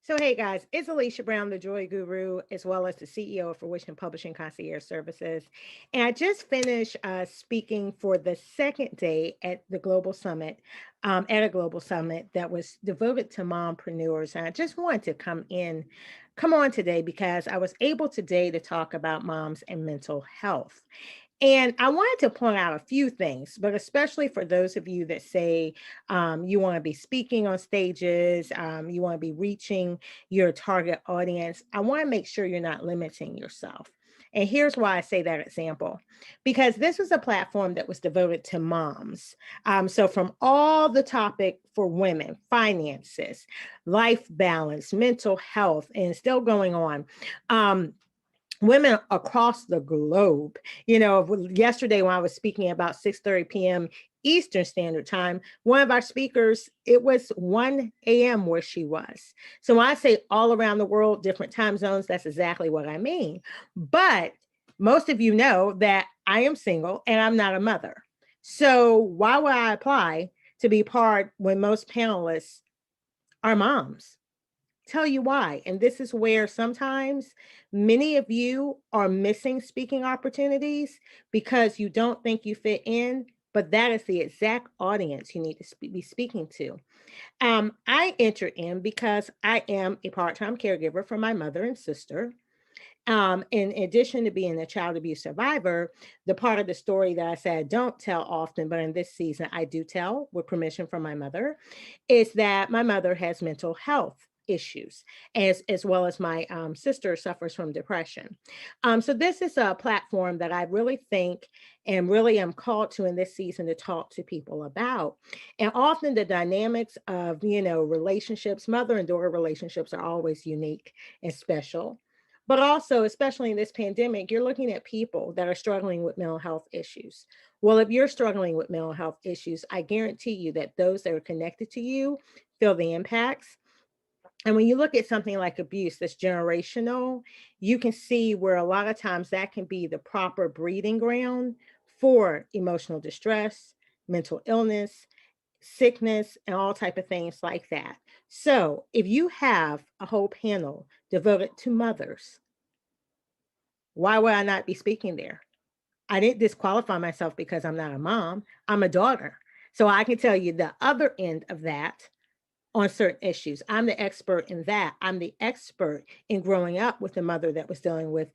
So, hey guys, it's Alicia Brown, the Joy Guru, as well as the CEO of Fruition Publishing Concierge Services. And I just finished speaking for the second day at the Global Summit, at a Global Summit that was devoted to mompreneurs. And I just wanted to come on today because I was able today to talk about moms and mental health. And I wanted to point out a few things, but especially for those of you that say you want to be speaking on stages, you want to be reaching your target audience, I want to make sure you're not limiting yourself. And here's why I say that example, because this was a platform that was devoted to moms. So, from all the topic for women, finances, life balance, mental health, and still going on. Women across the globe. Yesterday when I was speaking about 6:30 p.m. Eastern Standard Time, one of our speakers, it was 1 a.m. where she was. So when I say all around the world, different time zones, that's exactly what I mean. But most of you know that I am single and I'm not a mother. So why would I apply to be part when most panelists are moms? Tell you why. And this is where sometimes many of you are missing speaking opportunities because you don't think you fit in, but that is the exact audience you need to be speaking to. I entered in because I am a part time caregiver for my mother and sister. In addition to being a child abuse survivor, the part of the story that I said I don't tell often, but in this season I do tell with permission from my mother, is that my mother has mental health issues as well as my sister suffers from depression. So this is a platform that I really think and really am called to in this season to talk to people about. And often the dynamics of relationships, mother and daughter relationships, are always unique and special. But also, especially in this pandemic, you're looking at people that are struggling with mental health issues. Well, if you're struggling with mental health issues, I guarantee you that those that are connected to you feel the impacts. And when you look at something like abuse that's generational, you can see where a lot of times that can be the proper breeding ground for emotional distress, mental illness, sickness, and all type of things like that. So if you have a whole panel devoted to mothers, why would I not be speaking there? I didn't disqualify myself because I'm not a mom. I'm a daughter. So I can tell you the other end of that on certain issues. I'm the expert in that. I'm the expert in growing up with a mother that was dealing with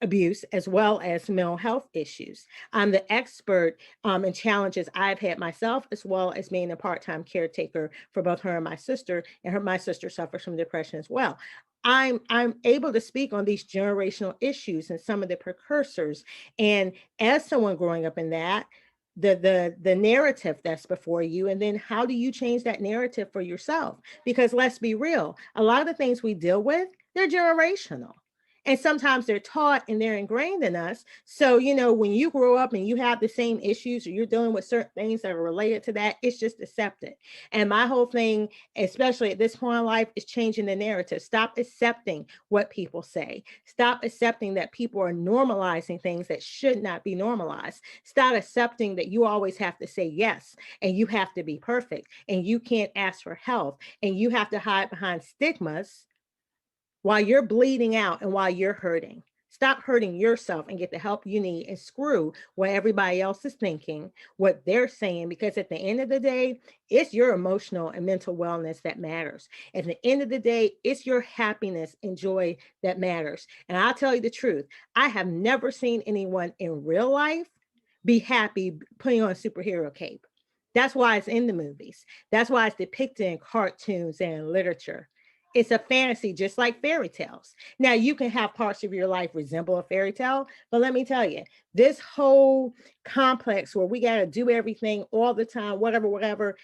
abuse as well as mental health issues. I'm the expert in challenges I've had myself, as well as being a part-time caretaker for both her and my sister. And my sister suffers from depression as well. I'm able to speak on these generational issues and some of the precursors. And as someone growing up in that, the narrative that's before you, and then how do you change that narrative for yourself? Because let's be real, a lot of the things we deal with, they're generational. And sometimes they're taught and they're ingrained in us. So, when you grow up and you have the same issues or you're dealing with certain things that are related to that, it's just accepted. And my whole thing, especially at this point in life, is changing the narrative. Stop accepting what people say. Stop accepting that people are normalizing things that should not be normalized. Stop accepting that you always have to say yes and you have to be perfect and you can't ask for help and you have to hide behind stigmas while you're bleeding out and while you're hurting. Stop hurting yourself and get the help you need and screw what everybody else is thinking, what they're saying, because at the end of the day, it's your emotional and mental wellness that matters. At the end of the day, it's your happiness and joy that matters. And I'll tell you the truth, I have never seen anyone in real life be happy putting on a superhero cape. That's why it's in the movies. That's why it's depicted in cartoons and literature. It's a fantasy, just like fairy tales. Now, you can have parts of your life resemble a fairy tale, but let me tell you, this whole complex where we got to do everything all the time, whatever,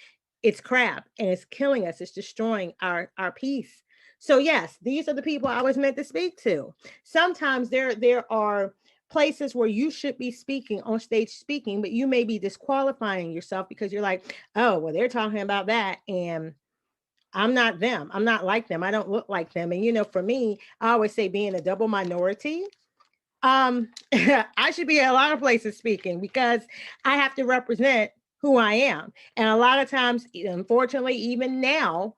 it's crap and it's killing us. It's destroying our peace. So, yes, these are the people I was meant to speak to. Sometimes there are places where you should be speaking on stage speaking, but you may be disqualifying yourself because you're like, oh, well, they're talking about that. And I'm not them. I'm not like them. I don't look like them. And for me, I always say being a double minority, I should be at a lot of places speaking because I have to represent who I am. And a lot of times, unfortunately, even now,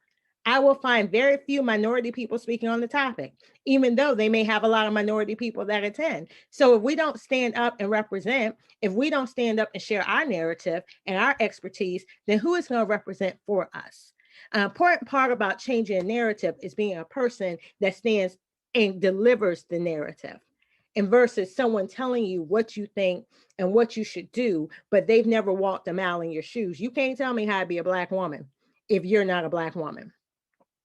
I will find very few minority people speaking on the topic, even though they may have a lot of minority people that attend. So if we don't stand up and represent, if we don't stand up and share our narrative and our expertise, then who is going to represent for us? An important part about changing a narrative is being a person that stands and delivers the narrative. And versus someone telling you what you think and what you should do, but they've never walked a mile in your shoes. You can't tell me how to be a Black woman if you're not a Black woman.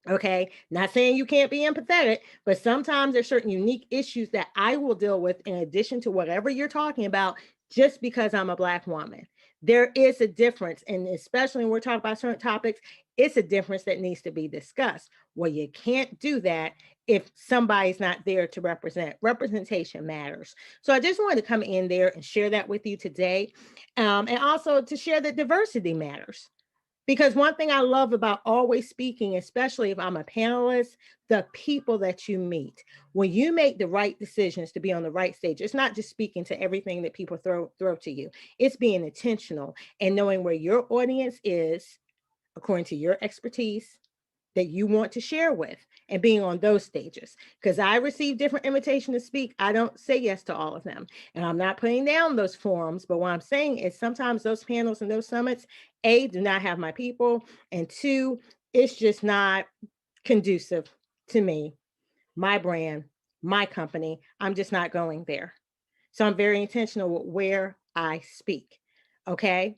Okay, not saying you can't be empathetic, but sometimes there's certain unique issues that I will deal with in addition to whatever you're talking about, just because I'm a Black woman. There is a difference, and especially when we're talking about certain topics, it's a difference that needs to be discussed. Well, you can't do that if somebody's not there to represent. Representation matters. So I just wanted to come in there and share that with you today, and also to share that diversity matters. Because one thing I love about always speaking, especially if I'm a panelist, the people that you meet. When you make the right decisions to be on the right stage, it's not just speaking to everything that people throw to you. It's being intentional and knowing where your audience is according to your expertise that you want to share with and being on those stages. Because I receive different invitations to speak. I don't say yes to all of them. And I'm not putting down those forums, but what I'm saying is sometimes those panels and those summits, A, do not have my people, and two, it's just not conducive to me, my brand, my company. I'm just not going there. So I'm very intentional with where I speak. Okay.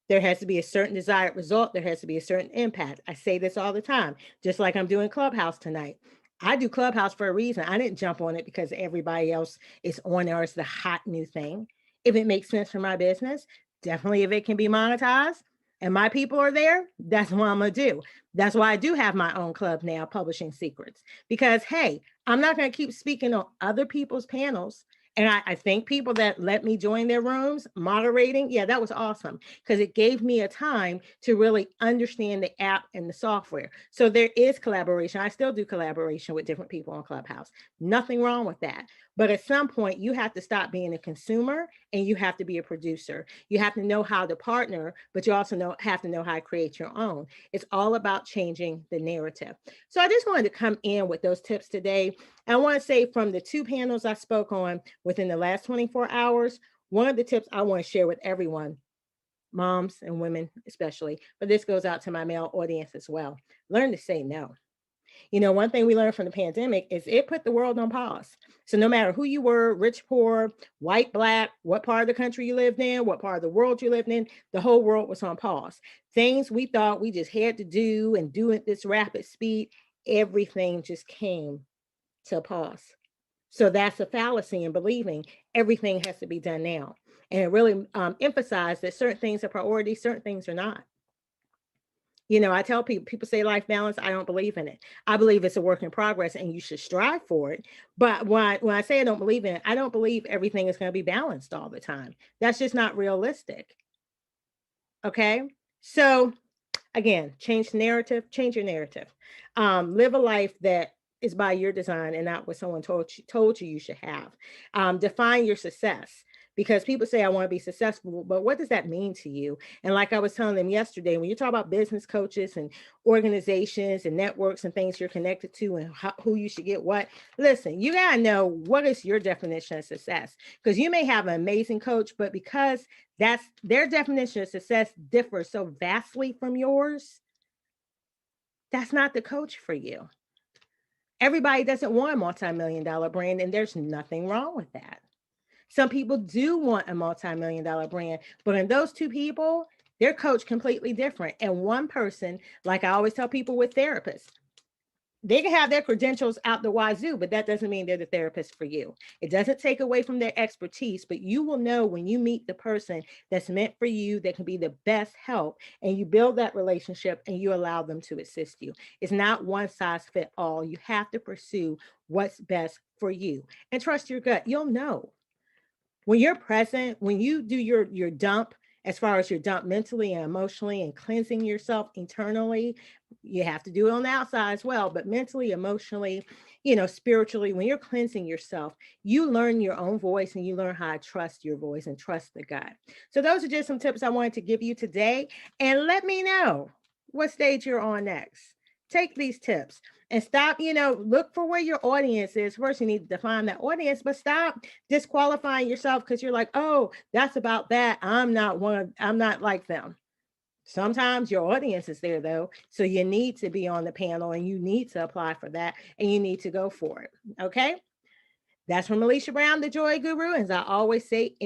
There has to be a certain desired result. There has to be a certain impact. I say this all the time, just like I'm doing Clubhouse tonight. I do Clubhouse for a reason. I didn't jump on it because everybody else is on there. It's the hot new thing. If it makes sense for my business, definitely if it can be monetized and my people are there, that's what I'm going to do. That's why I do have my own club now, Publishing Secrets, because hey, I'm not going to keep speaking on other people's panels. And I thank people that let me join their rooms, moderating. Yeah, that was awesome because it gave me a time to really understand the app and the software. So there is collaboration. I still do collaboration with different people on Clubhouse. Nothing wrong with that. But at some point, you have to stop being a consumer and you have to be a producer. You have to know how to partner, but you also have to know how to create your own. It's all about changing the narrative. So I just wanted to come in with those tips today. I want to say from the two panels I spoke on within the last 24 hours, one of the tips I want to share with everyone, moms and women especially, but this goes out to my male audience as well. Learn to say no. You know, one thing we learned from the pandemic is it put the world on pause. So no matter who you were, rich, poor, white, Black, what part of the country you lived in, what part of the world you lived in, the whole world was on pause. Things we thought we just had to do and do at this rapid speed, everything just came to pause. So that's a fallacy in believing everything has to be done now. And it really emphasized that certain things are priorities, certain things are not. You know, I tell people say life balance, I don't believe in it. I believe it's a work in progress and you should strive for it. But when I say I don't believe in it, I don't believe everything is going to be balanced all the time. That's just not realistic. Okay. So again, change the narrative, change your narrative. Live a life that is by your design and not what someone told you should have. Define your success because people say, I want to be successful, but what does that mean to you? And like I was telling them yesterday, when you talk about business coaches and organizations and networks and things you're connected to and who you should get what, listen, you got to know what is your definition of success because you may have an amazing coach, but because that's their definition of success differs so vastly from yours, that's not the coach for you. Everybody doesn't want a multi-million-dollar brand, and there's nothing wrong with that. Some people do want a multi-million-dollar brand, but in those two people, their coach completely different. And one person, like I always tell people with therapists, they can have their credentials out the wazoo, but that doesn't mean they're the therapist for you. It doesn't take away from their expertise, but you will know when you meet the person that's meant for you, that can be the best help, and you build that relationship and you allow them to assist you. It's not one size fit all. You have to pursue what's best for you and trust your gut. You'll know when you're present, when you do your dump, as far as your dump mentally and emotionally and cleansing yourself internally, you have to do it on the outside as well, but mentally, emotionally, you know, spiritually, when you're cleansing yourself, you learn your own voice and you learn how to trust your voice and trust the gut. So those are just some tips I wanted to give you today. And let me know what stage you're on next. take these tips and stop, look for where your audience is. First, you need to define that audience, but stop disqualifying yourself because you're like, oh, that's about that. I'm not like them. Sometimes your audience is there though. So you need to be on the panel and you need to apply for that and you need to go for it. Okay. That's from Alicia Brown, the Joy Guru. As I always say,